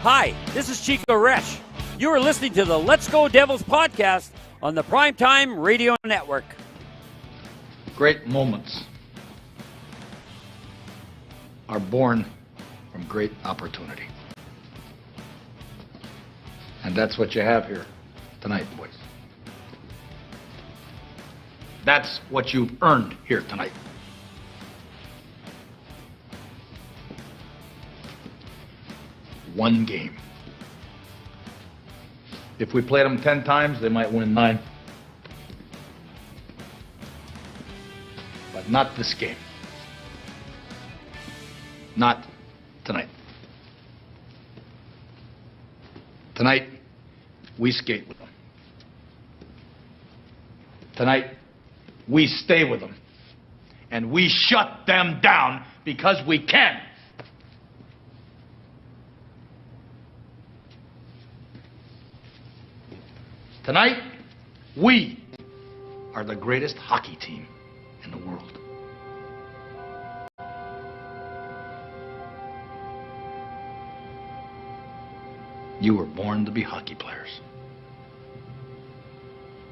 Hi, this is Chico Resch. You are listening to the Let's Go Devils podcast on the Primetime Radio Network. Great moments are born from great opportunity. And that's what you have here tonight, boys. That's what you've earned here tonight. One game. If we played them 10 times, they might win 9. But not this game. Not tonight. Tonight, we skate with them. Tonight, we stay with them. And we shut them down because we can. Tonight, we are the greatest hockey team in the world. You were born to be hockey players.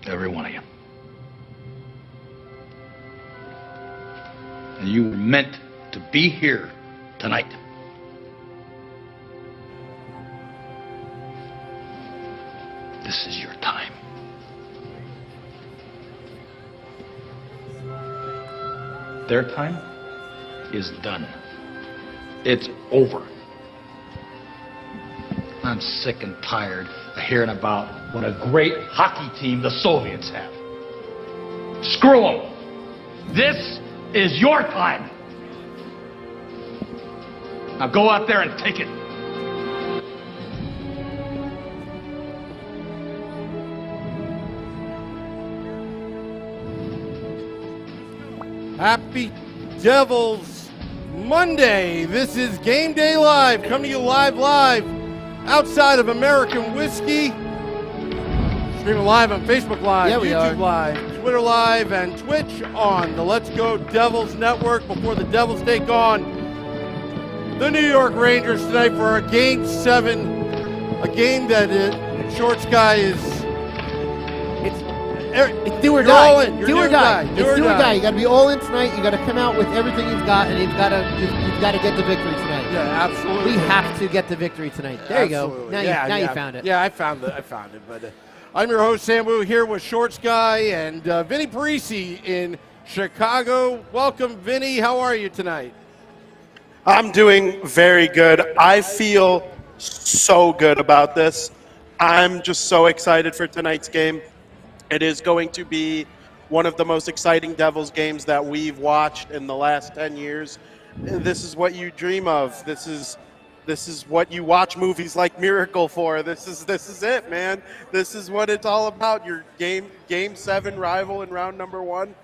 Every one of you. And you were meant to be here tonight. This is your time. Their time is done. It's over. I'm sick and tired of hearing about what a great hockey team the Soviets have. Screw them. This is your time. Now go out there and take it. Happy Devils Monday. This is Game Day Live, coming to you live outside of American Whiskey. Streaming live on Facebook Live, YouTube Live, Twitter Live, and Twitch on the Let's Go Devils Network before the Devils take on the New York Rangers tonight for a Game 7, a game that Short Sky is... It's do or die. Do or die. It's do or die. You got to be all in tonight. You got to come out with everything you've got, and you've got to get the victory tonight. Yeah, absolutely. We have to get the victory tonight. There you go. Now you found it. Yeah, I found it. But I'm your host Sam Wu here with Short Sky and Vinnie Parise in Chicago. Welcome, Vinnie. How are you tonight? I'm doing very good. I feel so good about this. I'm just so excited for tonight's game. It is going to be one of the most exciting Devils games that we've watched in the last 10 years. This is what you dream of. This is what you watch movies like Miracle for. This is it, man. This is what it's all about. Your game 7 rival in round number 1.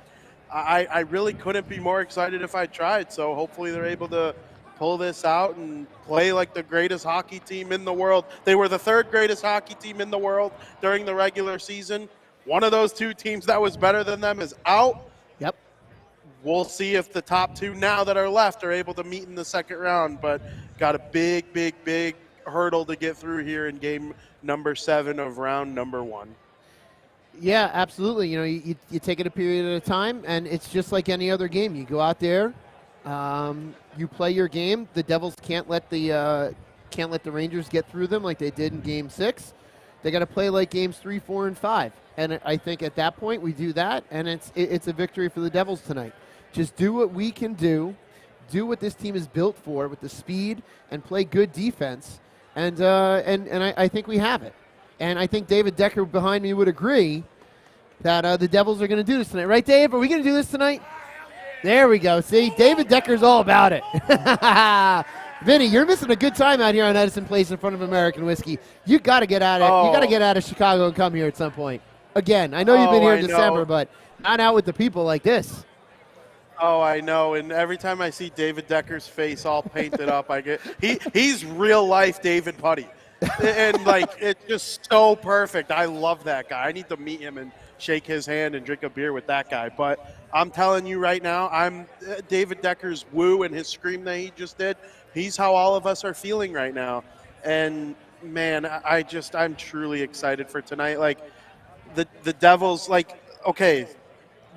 I really couldn't be more excited if I tried. So hopefully they're able to pull this out and play like the greatest hockey team in the world. They were the 3rd greatest hockey team in the world during the regular season. One of those 2 teams that was better than them is out. Yep. We'll see if the top 2 now that are left are able to meet in the second round, but got a big hurdle to get through here in game number 7 of round number 1. Yeah, absolutely. You know, you take it a period at a time, and it's just like any other game. You go out there, you play your game. The Devils can't let the Rangers get through them like they did in Game 6. They got to play like Games 3, 4, and 5. And I think at that point we do that, and it's a victory for the Devils tonight. Just do what we can do what this team is built for with the speed, and play good defense. And I think we have it. And I think David Decker behind me would agree that the Devils are going to do this tonight. Right, Dave? Are we going to do this tonight? There we go. See, David Decker's all about it. Vinny, you're missing a good time out here on Edison Place in front of American Whiskey. You got to get out of You got to get out of Chicago and come here at some point. Again, I know you've been here in December, but not out with the people like this. Oh, I know. And every time I see David Decker's face all painted up, I get he's real life David Putty. And like it's just so perfect. I love that guy. I need to meet him and shake his hand and drink a beer with that guy. But I'm telling you right now, I'm David Decker's woo and his scream that he just did. He's how all of us are feeling right now. And man, I'm truly excited for tonight. Like the Devils, like, okay,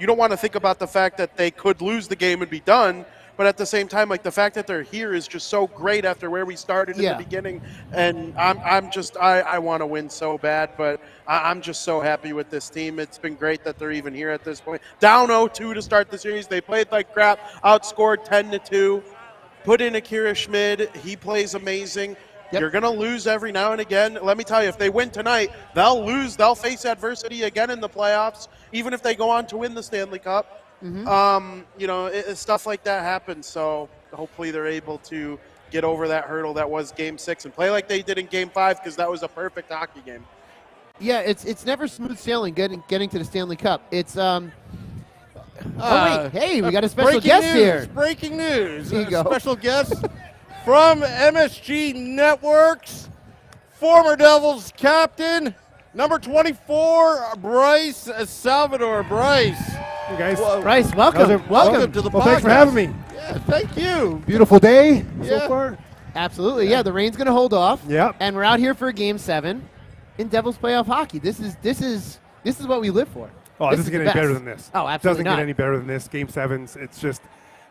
you don't want to think about the fact that they could lose the game and be done, but at the same time, like, the fact that they're here is just so great after where we started in the beginning. And I want to win so bad, but I'm just so happy with this team. It's been great that they're even here at this point. Down 0-2 to start the series. They played like crap, outscored 10-2. Put in Akira Schmid. He plays amazing. Yep. You're going to lose every now and again. Let me tell you, if they win tonight, they'll lose. They'll face adversity again in the playoffs, even if they go on to win the Stanley Cup. Mm-hmm. Stuff like that happens. So hopefully they're able to get over that hurdle that was Game 6 and play like they did in Game 5, because that was a perfect hockey game. Yeah, it's never smooth sailing getting to the Stanley Cup. It's hey, we got a special guest here. Breaking news. Here you go. Special guest from MSG Networks, former Devils captain, number 24, Bryce Salvador. Bryce. Hey guys. Bryce, welcome. Welcome to the podcast. Thanks for having me. Yeah, thank you. Beautiful day Yeah. so far. Absolutely. Yeah, the rain's going to hold off. Yep. And we're out here for Game 7 in Devils playoff hockey. This is what we live for. Oh, this doesn't get any better than this. Oh, absolutely Doesn't get any better than this. Game 7's, it's just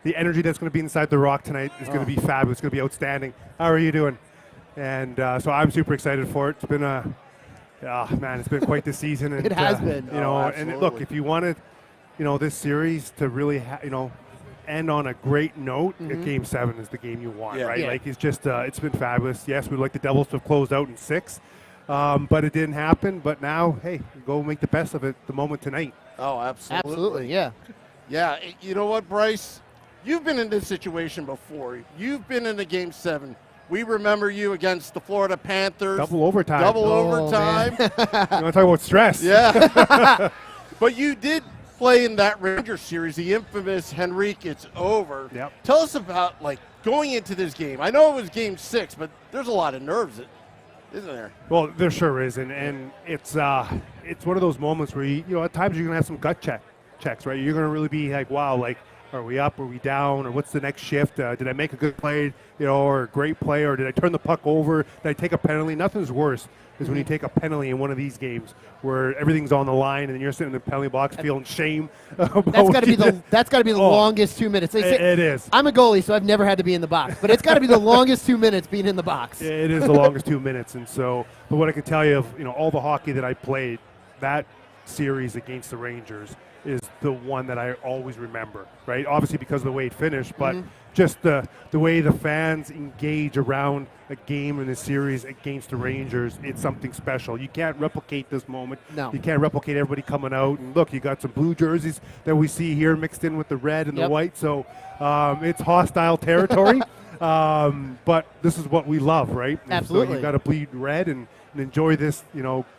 the energy that's going to be inside the Rock tonight is going to be fabulous. It's going to be outstanding. How are you doing? And so I'm super excited for it. It's been it's been quite the season. And, It has been. And look, if you wanted, this series to really, end on a great note, Game 7 is the game you want, right? Yeah. Like, it's just, it's been fabulous. Yes, we'd like the Devils to have closed out in 6, but it didn't happen. But now, hey, go make the best of it, the moment tonight. Oh, absolutely. Absolutely, yeah. Yeah, you know what, Bryce? You've been in this situation before. You've been in a Game 7. We remember you against the Florida Panthers. Double overtime. Overtime. You want to talk about stress? Yeah. But you did play in that Rangers series, the infamous Henrique, it's over. Yep. Tell us about, going into this game. I know it was Game 6, but there's a lot of nerves, isn't there? Well, there sure is, and it's one of those moments where at times you're gonna have some gut checks, right? You're gonna really be like, wow, are we up? Are we down? Or what's the next shift? Did I make a good play, or a great play, or did I turn the puck over? Did I take a penalty? Nothing's worse is when you take a penalty in one of these games where everything's on the line and you're sitting in the penalty box feeling shame. That's got to be the longest 2 minutes. It is. I'm a goalie, so I've never had to be in the box, but it's got to be the longest 2 minutes being in the box. It is the longest 2 minutes, and so. But what I can tell you of all the hockey that I played, that series against the Rangers is the one that I always remember, right? Obviously because of the way it finished, but just the way the fans engage around a game in a series against the Rangers, it's something special. You can't replicate this moment. No. You can't replicate everybody coming out. And look, you got some blue jerseys that we see here mixed in with the red and the white, so it's hostile territory. But this is what we love, right? And Absolutely. so you got to bleed red and enjoy this,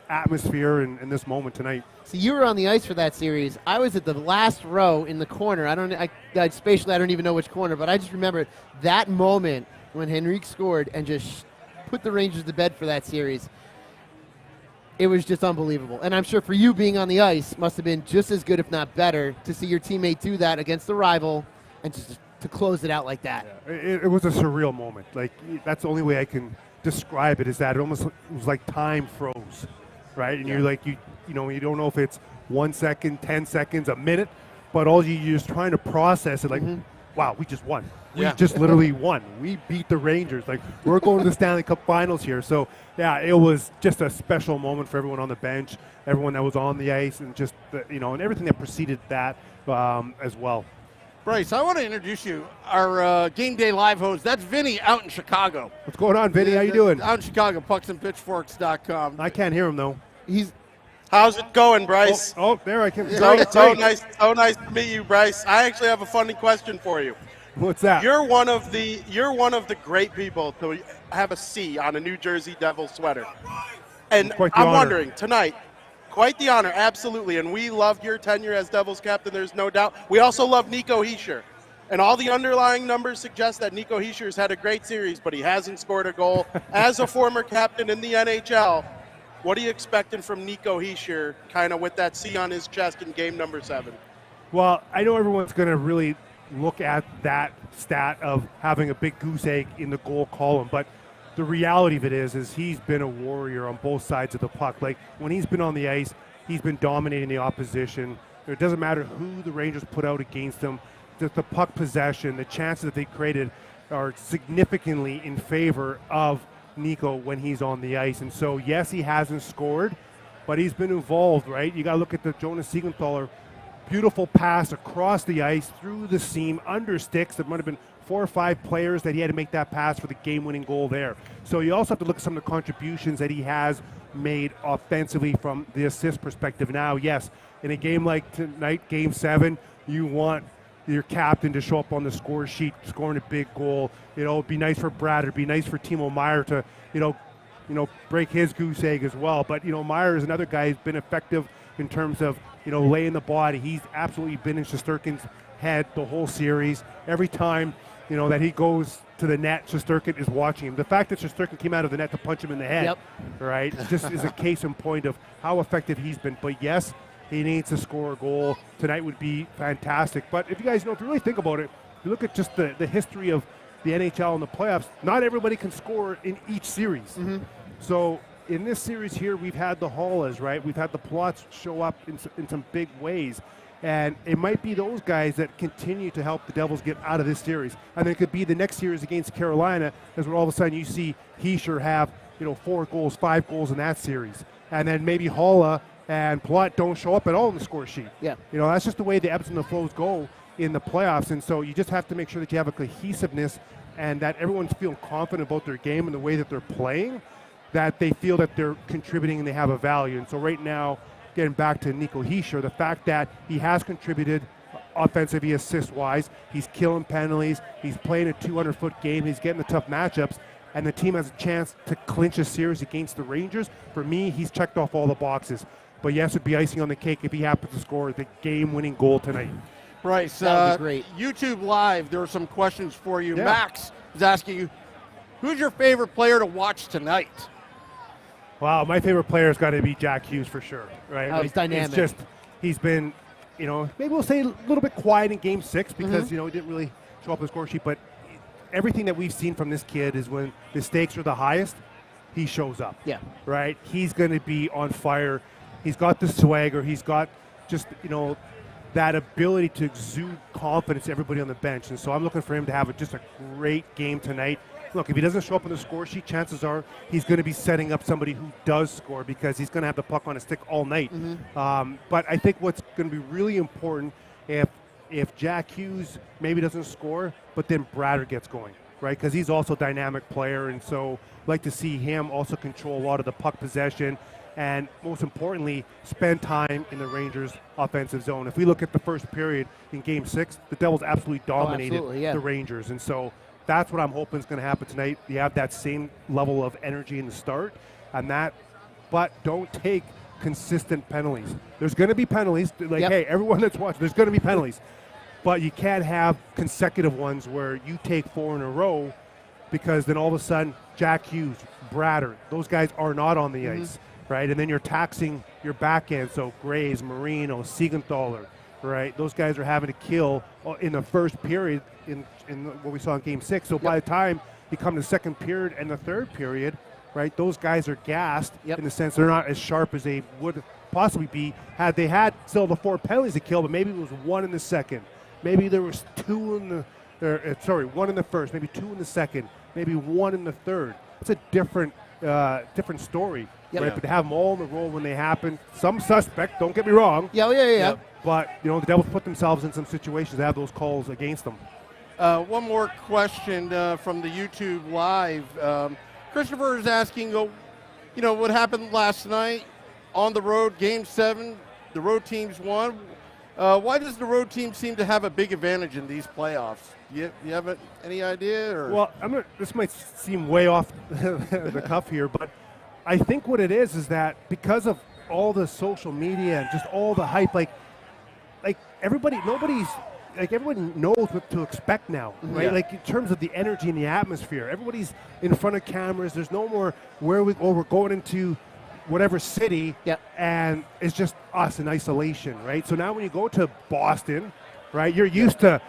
atmosphere and this moment tonight. So you were on the ice for that series. I was at the last row in the corner. Spatially, I don't even know which corner, but I just remember that moment when Henrique scored and just put the Rangers to bed for that series. It was just unbelievable. And I'm sure for you being on the ice must have been just as good, if not better, to see your teammate do that against the rival and just to close it out like that. Yeah, it was a surreal moment. Like, that's the only way I can describe it, is that it was like time froze, right? And you're like, you don't know if it's 1 second, 10 seconds, a minute, but you're just trying to process it like, wow, we just won. We just literally won. We beat the Rangers. Like, we're going to the Stanley Cup Finals here. So, yeah, it was just a special moment for everyone on the bench, everyone that was on the ice, and just, and everything that preceded that as well. Bryce, I want to introduce you, our Game Day Live host. That's Vinnie out in Chicago. What's going on, Vinnie? How you doing? Out in Chicago, pucksandpitchforks.com. I can't hear him, though. How's it going, Bryce? Oh, there I can. So nice to meet you, Bryce. I actually have a funny question for you. What's that? You're one of the great people to have a C on a New Jersey Devils sweater. And I'm wondering tonight, quite the honor, absolutely. And we loved your tenure as Devils captain, there's no doubt. We also love Nico Hischier. And all the underlying numbers suggest that Nico Hischier's had a great series, but he hasn't scored a goal. As a former captain in the NHL, what are you expecting from Nico Hischier, kind of with that C on his chest in game number 7? Well, I know everyone's going to really look at that stat of having a big goose egg in the goal column, but the reality of it is he's been a warrior on both sides of the puck. Like, when he's been on the ice, he's been dominating the opposition. It doesn't matter who the Rangers put out against him. The puck possession, the chances that they created are significantly in favor of Nico when he's on the ice. And so, yes, he hasn't scored, but he's been involved, right? You got to look at the Jonas Siegenthaler beautiful pass across the ice, through the seam, under sticks. There might have been 4 or 5 players that he had to make that pass for the game-winning goal there. So you also have to look at some of the contributions that he has made offensively from the assist perspective. Now, yes, in a game like tonight, Game 7, you want your captain to show up on the score sheet, scoring a big goal. You know, it'd be nice for Brad. It'd be nice for Timo Meier to, break his goose egg as well. But, Meier is another guy who's been effective in terms of, laying the body. He's absolutely been in Shesterkin's head the whole series. Every time, that he goes to the net, Shesterkin is watching him. The fact that Shesterkin came out of the net to punch him in the head, right, just is a case in point of how effective he's been. But, yes, he needs to score a goal. Tonight would be fantastic. But if you guys if you really think about it, if you look at just the history of the NHL and the playoffs, not everybody can score in each series. Mm-hmm. So in this series here, we've had the Hollas, right? We've had the Plots show up in some big ways. And it might be those guys that continue to help the Devils get out of this series. And it could be the next series against Carolina, as where all of a sudden you see Hischier have, 4 goals, 5 goals in that series. And then maybe Holla and Plot don't show up at all in the score sheet. Yeah. That's just the way the ebbs and the flows go in the playoffs. And so you just have to make sure that you have a cohesiveness and that everyone's feeling confident about their game and the way that they're playing, that they feel that they're contributing and they have a value. And so right now, getting back to Nico Hischier, the fact that he has contributed offensively, assist-wise, he's killing penalties, he's playing a 200-foot game, he's getting the tough matchups, and the team has a chance to clinch a series against the Rangers. For me, he's checked off all the boxes. But yes, it'd be icing on the cake if he happens to score the game-winning goal tonight. Bryce, that would be great. YouTube Live, there are some questions for you. Yeah. Max is asking you, who's your favorite player to watch tonight? Wow, my favorite player has got to be Jack Hughes for sure, right? Oh, he's dynamic. It's just, he's been, maybe we'll say a little bit quiet in Game 6 because, he didn't really show up on the score sheet, but everything that we've seen from this kid is when the stakes are the highest, he shows up. Yeah. Right? He's going to be on fire. He's got the swagger. He's got just, that ability to exude confidence to everybody on the bench. And so I'm looking for him to have just a great game tonight. Look, if he doesn't show up on the score sheet, chances are he's going to be setting up somebody who does score because he's going to have the puck on his stick all night. But I think what's going to be really important if Jack Hughes maybe doesn't score, but then Brader gets going, right? Because he's also a dynamic player, and so I'd like to see him also control a lot of the puck possession and, most importantly, spend time in the Rangers' offensive zone. If we look at the first period in Game 6, the Devils absolutely dominated the Rangers, and so that's what I'm hoping is going to happen tonight. You have that same level of energy in the start, but don't take consistent penalties. There's going to be penalties. Hey, everyone that's watching, there's going to be penalties. But you can't have consecutive ones where you take 4 in a row because then all of a sudden, Jack Hughes, Brader, those guys are not on the ice, right? And then you're taxing your back end. So Graves, Marino, Siegenthaler, right? Those guys are having to kill in the first period in what we saw in Game 6. So by the time you come to the second period and the third period, right, those guys are gassed in the sense they're not as sharp as they would possibly be had they had still the 4 penalties to kill, but maybe it was 1 in the second. Maybe there was 2 in the 1 in the first, maybe 2 in the second, maybe 1 in the third. It's a different story, right? But to have them all in the roll when they happen, some suspect, don't get me wrong. But, the Devils put themselves in some situations to have those calls against them. One more question from the YouTube Live. Christopher is asking, what happened last night on the road, Game 7, the road teams won. Why does the road team seem to have a big advantage in these playoffs? You have any idea? Or? Well, this might seem way off the cuff here, but I think what it is that because of all the social media and just all the hype, like everybody knows what to expect now, right? Yeah. Like in terms of the energy and the atmosphere, everybody's in front of cameras. There's no more we're going into whatever city, and it's just us in isolation, right? So now when you go to Boston, right, you're used to,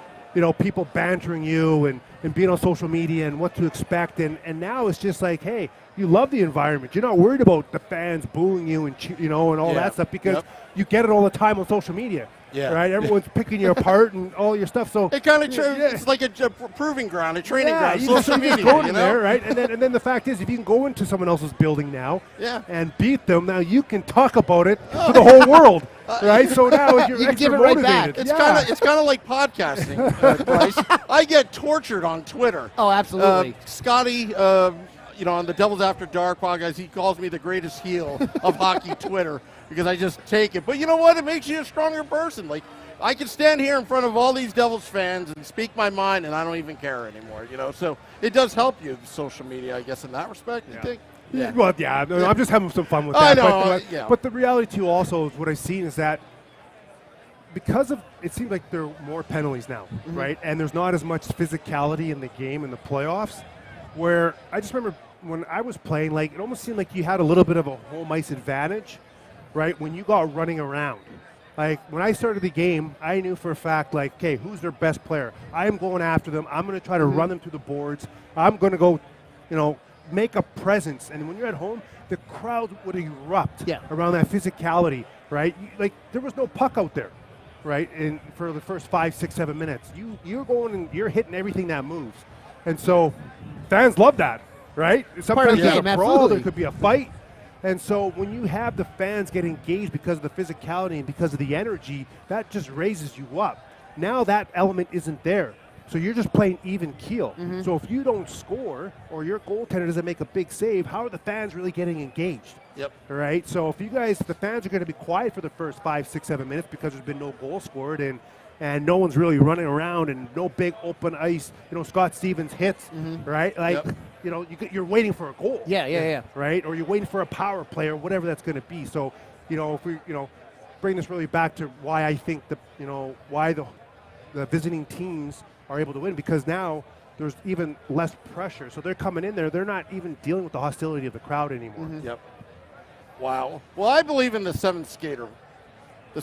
people bantering you and and being on social media and what to expect. And now it's just like, hey, you love the environment. You're not worried about the fans booing you and and all that stuff because you get it all the time on social media. Yeah. Right? Everyone's picking you apart and all your stuff. So it kind of it's like a proving ground, a training ground. You Social just media, go in there, right? And then the fact is, if you can go into someone else's building now and beat them, now you can talk about it to the whole world, right? So now you're you give it motivated. right back. It's kind of like podcasting, Bryce. I get tortured on Twitter. Oh, absolutely. Scotty, on the Devils After Dark podcast, he calls me the greatest heel of hockey Twitter because I just take it. But you know what? It makes you a stronger person. Like, I can stand here in front of all these Devils fans and speak my mind, and I don't even care anymore, So it does help you, social media, I guess, in that respect, you think? Yeah. Well, I'm just having some fun with that. I know. But the reality, too, also, is what I've seen is that because of it seems like there are more penalties now, right? And there's not as much physicality in the game in the playoffs, where I just remember when I was playing, like, it almost seemed like you had a little bit of a home ice advantage, right, when you got running around. Like, when I started the game, I knew for a fact, like, okay, who's their best player? I am going after them. I'm going to try to run them through the boards. I'm going to go, make a presence. And when you're at home, the crowd would erupt around that physicality, right? Like, there was no puck out there, right, for the first 5, 6, 7 minutes. You're going and you're hitting everything that moves. And so fans love that, right? Sometimes there's a brawl, there could be a fight. And so when you have the fans get engaged because of the physicality and because of the energy, that just raises you up. Now that element isn't there. So you're just playing even keel. So if you don't score or your goaltender doesn't make a big save, how are the fans really getting engaged? Yep. All right. So if the fans are going to be quiet for the first 5, 6, 7 minutes because there's been no goal scored and no one's really running around and no big open ice, Scott Stevens hits, right? Like, you're waiting for a goal. Yeah. Right? Or you're waiting for a power play or whatever that's going to be. So, if we, bring this really back to why I think why the visiting teams are able to win, because now there's even less pressure. So they're coming in there. They're not even dealing with the hostility of the crowd anymore. Yep. Wow. Well, I believe in the seventh skater, the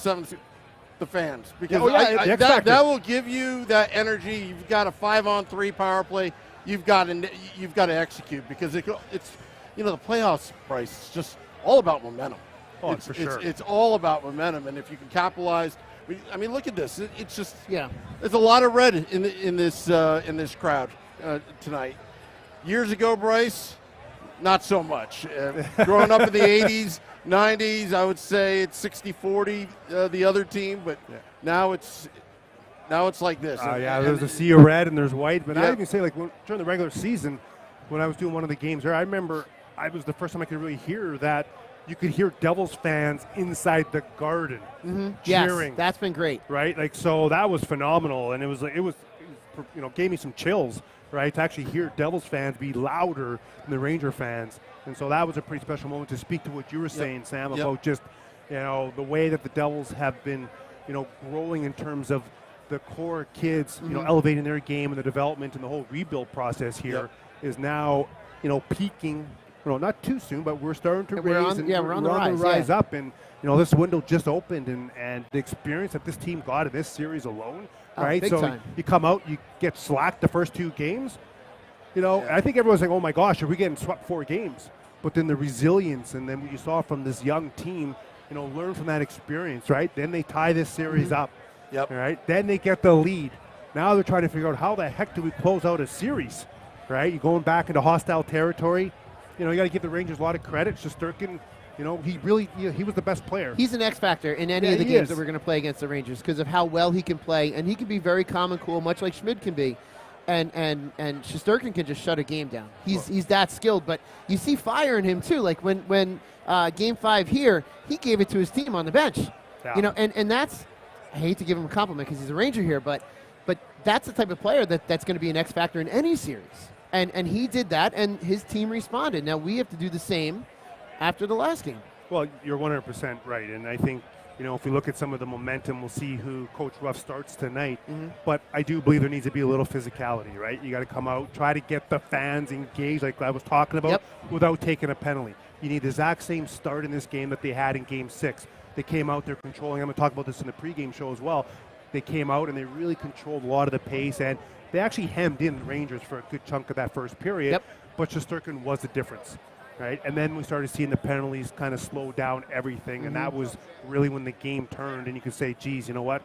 fans, because that will give you that energy. You've got a 5-on-3 power play. You've got to execute, because it's the playoffs, Bryce. It's just all about momentum. Oh, for sure. It's all about momentum, and if you can capitalize. I mean, look at this. It's just There's a lot of red in this crowd tonight. Years ago, Bryce, not so much. Growing up in the 80s, 90s, I would say it's 60-40 the other team, but now it's like this. There's a sea of red and there's white. But I even say, like, during the regular season, when I was doing one of the games there, I remember I was the first time I could really hear that you could hear Devils fans inside the Garden cheering. Yes, that's been great. Right? Like, so that was phenomenal, and it was gave me some chills, right, to actually hear Devils fans be louder than the Ranger fans. And so that was a pretty special moment to speak to what you were saying, Sam, about just, the way that the Devils have been, growing in terms of the core kids, elevating their game and the development and the whole rebuild process here is now, peaking. Not too soon, but we're starting to raise we're on the rise up. And, this window just opened, and the experience that this team got in this series alone, right? Big So time. you come out, you get slacked the first 2 games. I think everyone's like, oh, my gosh, are we getting swept 4 games? But then the resilience and then what you saw from this young team, learn from that experience, right? Then they tie this series up, all right? Then they get the lead. Now they're trying to figure out how the heck do we close out a series, right? You're going back into hostile territory. You got to give the Rangers a lot of credit. Shesterkin, he was the best player. He's an X factor in any of the games that we're going to play against the Rangers because of how well he can play, and he can be very calm and cool, much like Schmid can be. And Shesterkin can just shut a game down. He's that skilled, but you see fire in him too. Like when Game 5 here, he gave it to his team on the bench. Yeah. And that's, I hate to give him a compliment because he's a Ranger here, but that's the type of player that's going to be an X factor in any series. And he did that, and his team responded. Now we have to do the same after the last game. Well, you're 100% right, and I think, if we look at some of the momentum, we'll see who Coach Ruff starts tonight. But I do believe there needs to be a little physicality, right? You got to come out, try to get the fans engaged, like I was talking about, without taking a penalty. You need the exact same start in this game that they had in Game 6. They came out, they're controlling. I'm going to talk about this in the pregame show as well. They came out and they really controlled a lot of the pace, and they actually hemmed in the Rangers for a good chunk of that first period. Yep. But Shesterkin was the difference, right? And then we started seeing the penalties kind of slow down everything, and that was really when the game turned. And you could say, geez, you know what?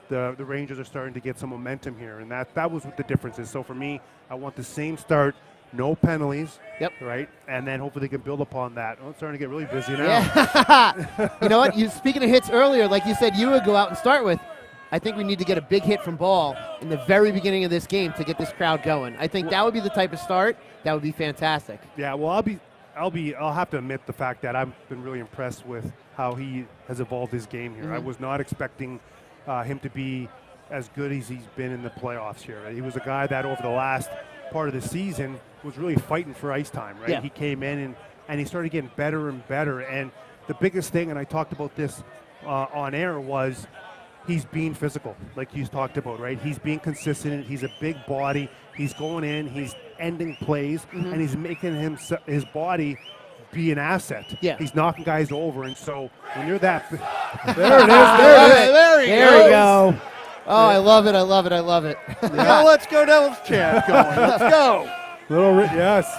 The Rangers are starting to get some momentum here, and that was what the difference is. So for me, I want the same start, no penalties, right? And then hopefully they can build upon that. Oh, it's starting to get really busy now. Yeah. You know what? Speaking of hits earlier, like you said, you would go out and start with. I think we need to get a big hit from Ball in the very beginning of this game to get this crowd going. I think that would be the type of start that would be fantastic. Yeah, well, I'll have to admit the fact that I've been really impressed with how he has evolved his game here. I was not expecting him to be as good as he's been in the playoffs here. He was a guy that over the last part of the season was really fighting for ice time, right? Yeah. He came in and he started getting better and better. And the biggest thing, and I talked about this on air, was he's being physical, like you talked about, right? He's being consistent. He's a big body. He's going in. He's ending plays, and he's making his body be an asset. Yeah. He's knocking guys over, and so when you're that, There we go. Oh, I love it. I love it. I love it. Now let's go Devils chant going. Let's go.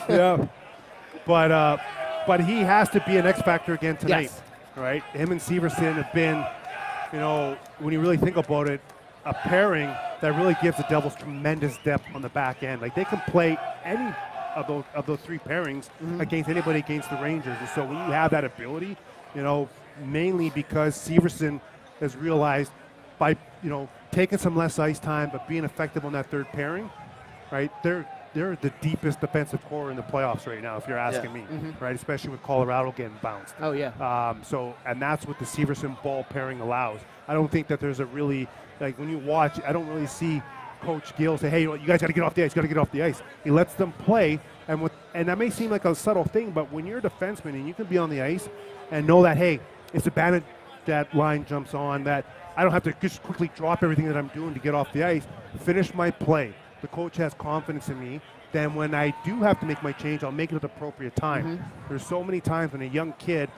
Yeah. But he has to be an X factor again tonight, Yes. right? Him and Severson have been, when you really think about it, a pairing that really gives the Devils tremendous depth on the back end. Like they can play any of those three pairings against anybody against the Rangers. And so when you have that ability, mainly because Severson has realized by, taking some less ice time but being effective on that third pairing, right? They're the deepest defensive core in the playoffs right now, if you're asking me, right? Especially with Colorado getting bounced. Oh, yeah. And that's what the Severson Ball pairing allows. I don't think that there's a really, like when you watch, I don't really see Coach Gill say, hey, you guys got to get off the ice. He lets them play, and that may seem like a subtle thing, but when you're a defenseman and you can be on the ice and know that, hey, it's a bad that line jumps on, that I don't have to just quickly drop everything that I'm doing to get off the ice, finish my play. The coach has confidence in me. Then when I do have to make my change, I'll make it at the appropriate time. There's so many times when a young kid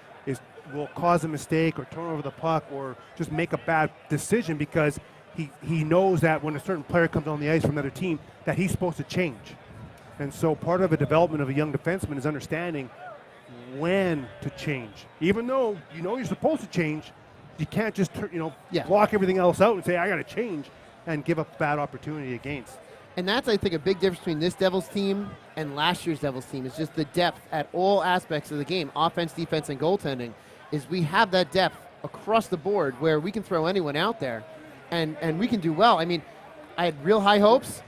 will cause a mistake or turn over the puck or just make a bad decision because he knows that when a certain player comes on the ice from another team that he's supposed to change. And so part of the development of a young defenseman is understanding when to change. Even though you're supposed to change, you can't just block everything else out and say, I got to change and give up bad opportunity against. And that's, I think, a big difference between this Devils team and last year's Devils team is just the depth at all aspects of the game, offense, defense, and goaltending, is we have that depth across the board where we can throw anyone out there and we can do well. I mean, I had real high hopes.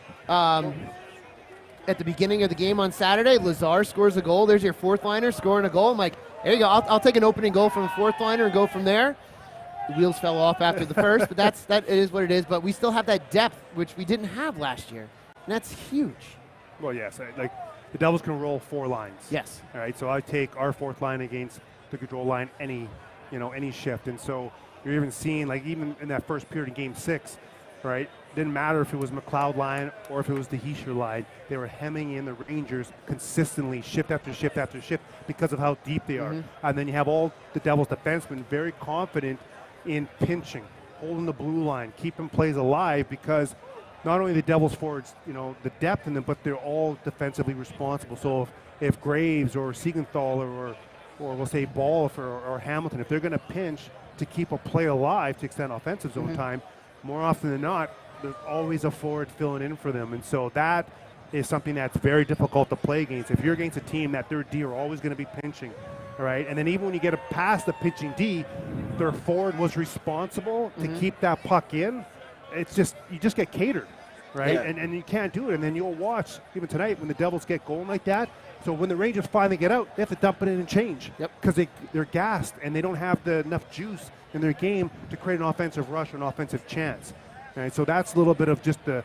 At the beginning of the game on Saturday, Lazar scores a goal. There's your fourth liner scoring a goal. I'm like, there you go. I'll take an opening goal from a fourth liner and go from there. The wheels fell off after the first, but that is what it is. But we still have that depth, which we didn't have last year. And that's huge. Well, yes. Like the Devils can roll four lines. Yes. All right. So I take our fourth line against the control line any shift. And so you're even seeing, like, even in that first period in Game 6, right? Didn't matter if it was McLeod line or if it was the Heischer line. They were hemming in the Rangers consistently, shift after shift after shift, because of how deep they are. And then you have all the Devils defensemen very confident in pinching, holding the blue line, keeping plays alive, because not only the Devils forwards, the depth in them, but they're all defensively responsible. So if Graves or Siegenthaler or we'll say Ball or Hamilton, if they're going to pinch to keep a play alive to extend offensive zone time, more often than not, there's always a forward filling in for them. And so that is something that's very difficult to play against. If you're against a team that their D are always going to be pinching, all right, and then even when you get past the pitching D, their forward was responsible to keep that puck in, it's just, you just get catered, right? Yeah. And you can't do it. And then you'll watch, even tonight, when the Devils get going like that, so when the Rangers finally get out, they have to dump it in and change. Because they're gassed and they don't have enough juice in their game to create an offensive rush or an offensive chance. Right? So that's a little bit of just the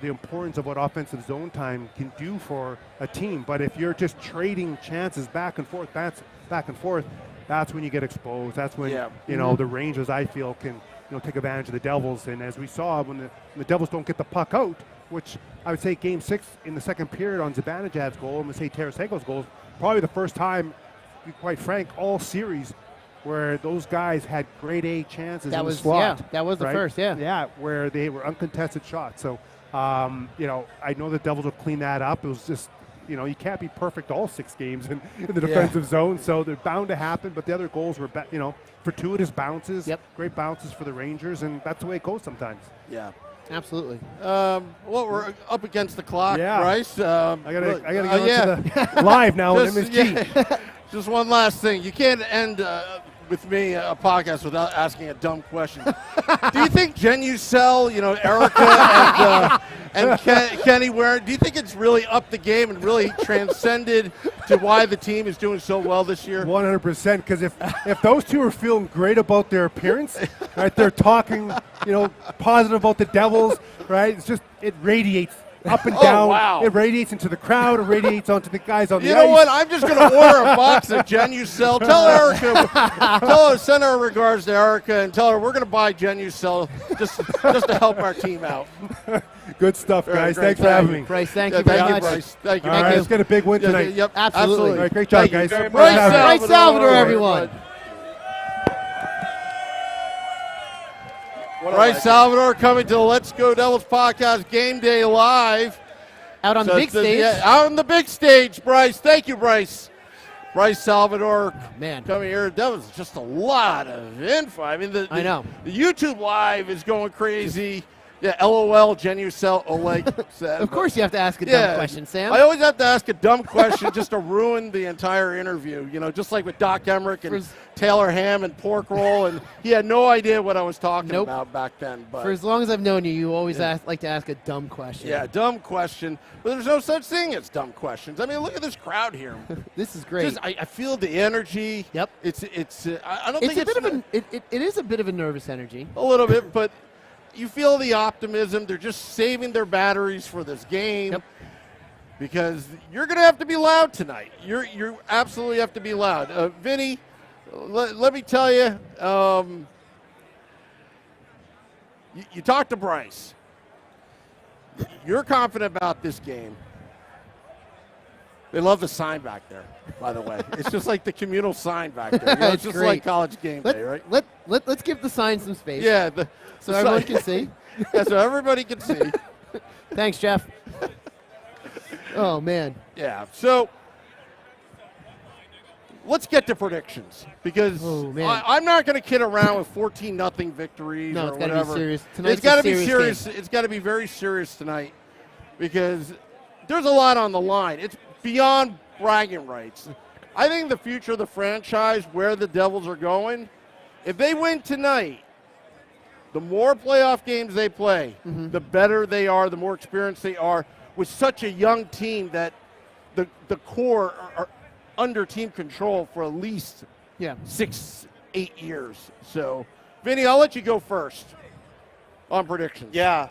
importance of what offensive zone time can do for a team. But if you're just trading chances back and forth, that's when you get exposed. That's when the Rangers, I feel, can take advantage of the Devils. And as we saw, when the Devils don't get the puck out, which I would say Game 6 in the second period on Zibanejad's goal, and we say Tarasenko's goal, probably the first time, to be quite frank, all series where those guys had grade A chances in the slot. Yeah, that was the first, Yeah, where they were uncontested shots. So I know the Devils will clean that up. It was just, you can't be perfect all 6 games in the defensive zone, so they're bound to happen. But the other goals were, fortuitous bounces, great bounces for the Rangers, and that's the way it goes sometimes. Yeah. Absolutely. Well, we're up against the clock, Bryce. I gotta get on to the live now with MSG. Just one last thing. You can't end with me a podcast without asking a dumb question. Do you think Jen Ucell, Erica and Kenny Ware, do you think it's really upped the game and really transcended to why the team is doing so well this year? 100%, because if those two are feeling great about their appearance, right, they're talking, positive about the Devils, right, it radiates up and down. Wow. It radiates into the crowd. It radiates onto the guys on the ice. You know what? I'm just going to order a box of Jen Ucell. Tell Erica, send our regards to Erica and tell her we're going to buy Jen Ucell just to help our team out. Good stuff, guys. Thanks for having me. Bryce, thank you very much. Bryce. Thank you. All right, let's get a big win tonight. Yep, absolutely. All right, great job, guys. Bryce Salvador, everyone. Bryce Salvador coming to the Let's Go Devils podcast Game Day Live. Out on the big stage. Out on the big stage, Bryce. Thank you, Bryce. Bryce Salvador coming here. That was just a lot of info. I mean, I know. The YouTube Live is going crazy. Yeah, LOL, Jen Ucell, Oleg said. Of course you have to ask a dumb question, Sam. I always have to ask a dumb question just to ruin the entire interview. Just like with Doc Emmerich and Taylor Ham and Pork Roll, and he had no idea what I was talking about back then. But for as long as I've known you, you always like to ask a dumb question. Yeah, dumb question. But there's no such thing as dumb questions. I mean, look at this crowd here. This is great. I feel the energy. Yep. I don't think it's it is a bit of a nervous energy. A little bit, but you feel the optimism. They're just saving their batteries for this game. Yep. Because you're going to have to be loud tonight. You absolutely have to be loud. Vinnie, let me tell you, you talked to Bryce. You're confident about this game. They love the sign back there, by the way. It's just like the communal sign back there. It's just like college game day, right? Let's give the sign some space. Yeah. So everyone can see. Yeah, so everybody can see. Thanks, Jeff. Oh, man. Yeah. So let's get to predictions because I'm not going to kid around with 14-0 victories or whatever. It's got to be serious. It's got to be serious. It's got to be very serious tonight because there's a lot on the line. It's beyond bragging rights. I think the future of the franchise, where the Devils are going, if they win tonight, the more playoff games they play, the better they are, the more experienced they are with such a young team that the core are under team control for at least 6-8 years. So, Vinnie, I'll let you go first on predictions. Yeah,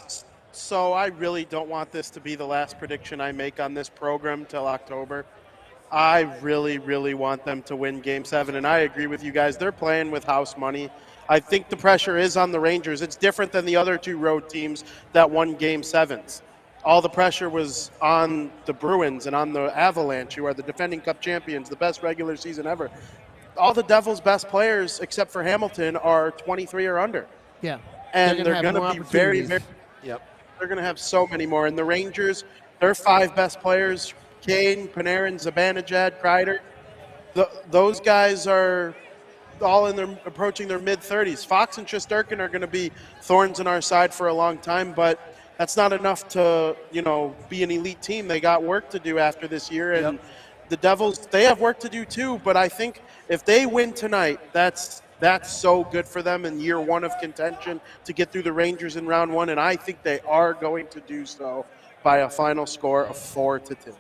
so I really don't want this to be the last prediction I make on this program till October. I really, really want them to win Game 7, and I agree with you guys. They're playing with house money. I think the pressure is on the Rangers. It's different than the other two road teams that won Game 7s. All the pressure was on the Bruins and on the Avalanche, who are the defending Cup champions, the best regular season ever. All the Devils' best players, except for Hamilton, are 23 or under. Yeah. And they're going to be very, very – Yep. They're going to have so many more. And the Rangers, their 5 best players, Kane, Panarin, Zibanejad, Kreider, those guys are all approaching their mid-30s. Fox and Shesterkin are going to be thorns in our side for a long time, but that's not enough to, be an elite team. They got work to do after this year, and the Devils, they have work to do too, but I think if they win tonight, that's so good for them in year 1 of contention to get through the Rangers in round 1, and I think they are going to do so by a final score of 4-2.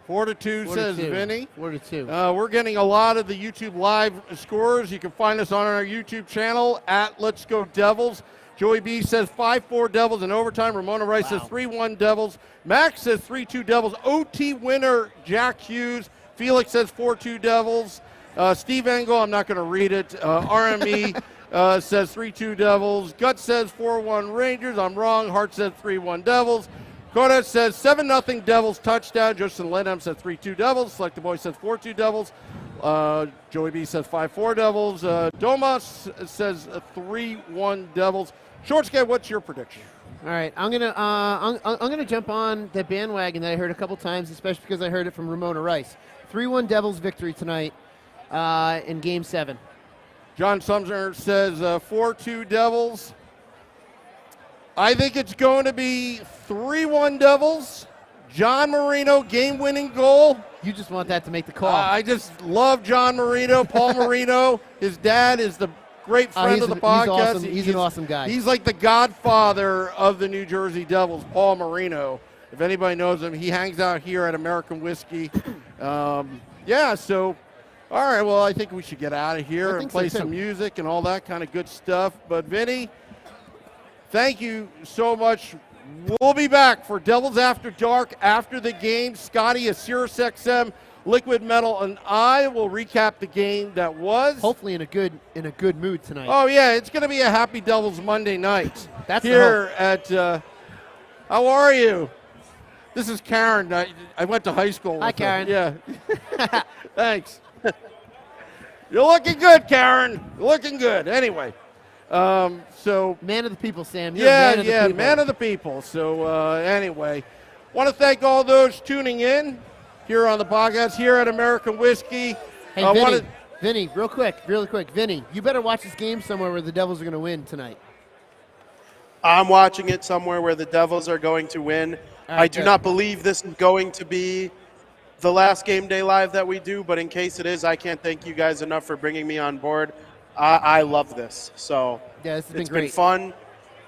4-2 says Vinnie. 4-2. We're getting a lot of the YouTube live scores. You can find us on our YouTube channel at Let's Go Devils. Joey B says 5-4 Devils in overtime. Ramona Rice says 3-1 Devils. Max says 3-2 Devils. OT winner Jack Hughes. Felix says 4-2 Devils. Steve Engel, I'm not going to read it. RME says 3-2 Devils. Gut says 4-1 Rangers. I'm wrong. Hart says 3-1 Devils. Koda says 7-0 Devils touchdown. Justin Lenham says 3-2 Devils. Select the Boy says 4-2 Devils. Joey B says 5-4 Devils. Domas says 3-1 Devils. Shorts guy, what's your prediction? All right, I'm gonna jump on the bandwagon that I heard a couple times, especially because I heard it from Ramona Rice. 3-1 Devils victory tonight in Game 7. John Sumner says 4-2 Devils. I think it's going to be 3-1 Devils. John Marino, game-winning goal. You just want that to make the call. I just love John Marino, Paul Marino. His dad is the great friend of the podcast. Awesome. He's an awesome guy. He's like the godfather of the New Jersey Devils, Paul Marino. If anybody knows him, he hangs out here at American Whiskey. Yeah, so, all right, well, I think we should get out of here and play some music and all that kind of good stuff. But, Vinny, thank you so much. We'll be back for Devils After Dark after the game. Scotty, a Sirius XM, Liquid Metal, and I will recap the game that was. Hopefully in a good mood tonight. Oh yeah, it's going to be a happy Devils Monday night. That's here at. How are you? This is Karen. I went to high school with Hi, Karen. her. Yeah. Thanks. You're looking good, Karen. You're looking good. Anyway. So man of the people, Sam. You're man of the people. So anyway, want to thank all those tuning in here on the podcast here at American Whiskey. Hey, Vinny, really quick, Vinny, you better watch this game somewhere where the Devils are going to win tonight. I'm watching it somewhere where the Devils are going to win. Right, I do not believe this is going to be the last Game Day Live that we do, but in case it is, I can't thank you guys enough for bringing me on board. I love this. So yeah, this has it's been been fun.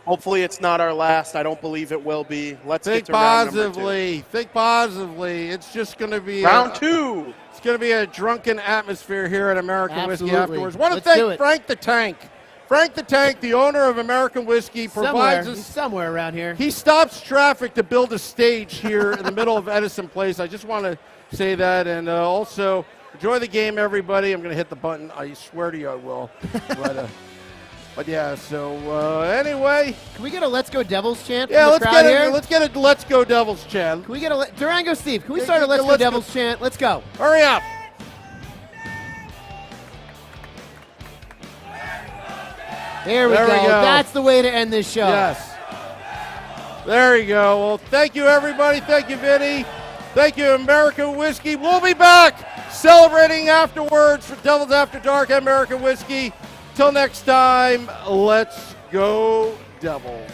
Hopefully it's not our last. I don't believe it will be. Let's think get to round positively. number 2. Think positively. It's just going to be round 2. It's going to be a drunken atmosphere here at American Whiskey afterwards. Want to Let's thank Frank the Tank. Frank the Tank, the owner of American Whiskey, provides us somewhere around here. He stops traffic to build a stage here in the middle of Edison Place. I just want to say that, and also enjoy the game, everybody. I'm going to hit the button. I swear to you, I will. But yeah. So anyway, can we get a "Let's Go Devils" chant? Yeah, from the crowd here? Let's get a "Let's Go Devils" chant. Can we get a Durango Steve? Can we start a "Let's Go Devils" chant? Let's go. Hurry up. There we go. That's the way to end this show. Yes. There you go. Well, thank you, everybody. Thank you, Vinny. Thank you, American Whiskey. We'll be back celebrating afterwards for Devils After Dark at American Whiskey. Till next time, let's go Devils.